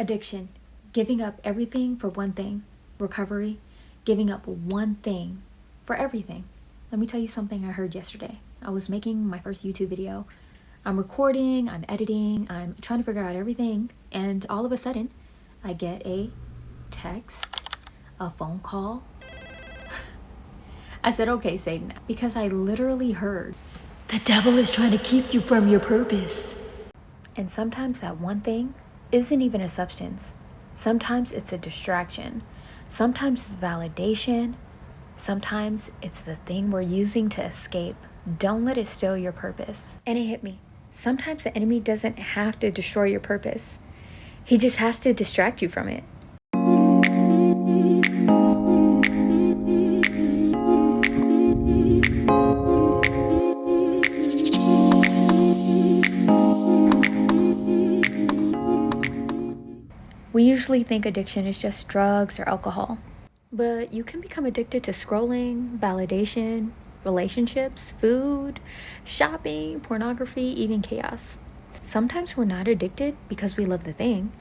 Addiction, giving up everything for one thing. Recovery, giving up one thing for everything. Let me tell you something I heard yesterday. I was making my first YouTube video. I'm recording, I'm editing, I'm trying to figure out everything, and all of a sudden, I get a text, a phone call. I said, okay, Satan, because I literally heard, the devil is trying to keep you from your purpose. And sometimes that one thing isn't even a substance. Sometimes it's a distraction. Sometimes it's validation. Sometimes it's the thing we're using to escape. Don't let it steal your purpose. And it hit me. Sometimes the enemy doesn't have to destroy your purpose. He just has to distract you from it. We usually think addiction is just drugs or alcohol, but you can become addicted to scrolling, validation, relationships, food, shopping, pornography, even chaos. Sometimes we're not addicted because we love the thing.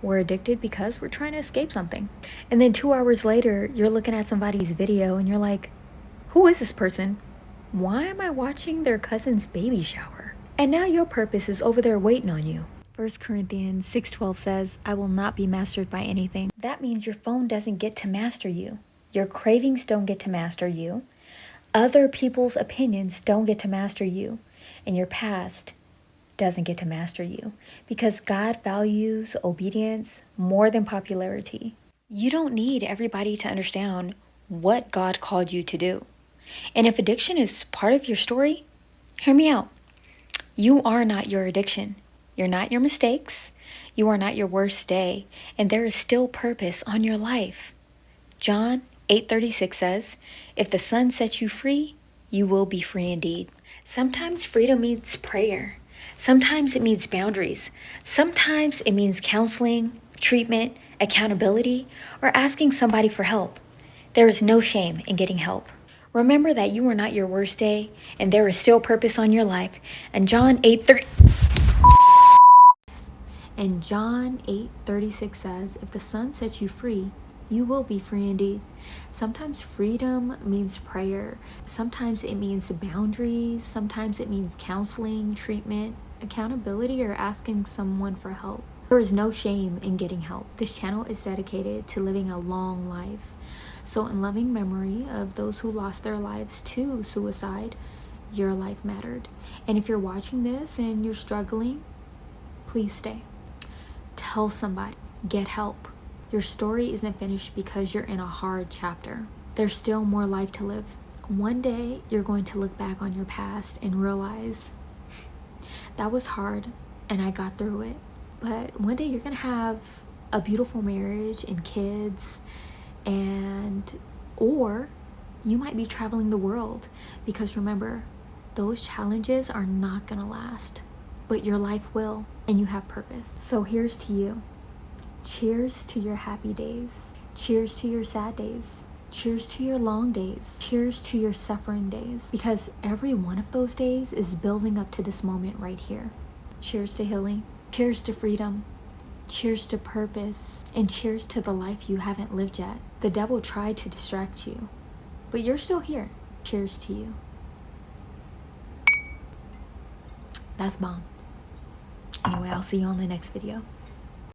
We're addicted because we're trying to escape something. And then 2 hours later, you're looking at somebody's video and you're like, who is this person? Why am I watching their cousin's baby shower? And now your purpose is over there waiting on you. 1 Corinthians 6:12 says, I will not be mastered by anything. That means your phone doesn't get to master you. Your cravings don't get to master you. Other people's opinions don't get to master you. And your past doesn't get to master you. Because God values obedience more than popularity. You don't need everybody to understand what God called you to do. And if addiction is part of your story, hear me out. You are not your addiction. You're not your mistakes. You are not your worst day. And there is still purpose on your life. John 8:36 says, if the Son sets you free, you will be free indeed. Sometimes freedom means prayer. Sometimes it means boundaries. Sometimes it means counseling, treatment, accountability, or asking somebody for help. There is no shame in getting help. Remember that you are not your worst day, and there is still purpose on your life. And John 8:36 says, if the Son sets you free, you will be free indeed. Sometimes freedom means prayer. Sometimes it means boundaries. Sometimes it means counseling, treatment, accountability, or asking someone for help. There is no shame in getting help. This channel is dedicated to living a long life. So in loving memory of those who lost their lives to suicide, your life mattered. And if you're watching this and you're struggling, please stay. Tell somebody. Get help. Your story isn't finished because you're in a hard chapter. There's still more life to live. One day, you're going to look back on your past and realize, that was hard and I got through it. But one day you're going to have a beautiful marriage and kids, or you might be traveling the world, because remember, those challenges are not going to last, but your life will, and you have purpose. So here's to you. Cheers to your happy days. Cheers to your sad days. Cheers to your long days. Cheers to your suffering days, because every one of those days is building up to this moment right here. Cheers to healing. Cheers to freedom. Cheers to purpose. And cheers to the life you haven't lived yet. The devil tried to distract you, but you're still here. Cheers to you. That's bomb. Anyway, I'll see you on the next video.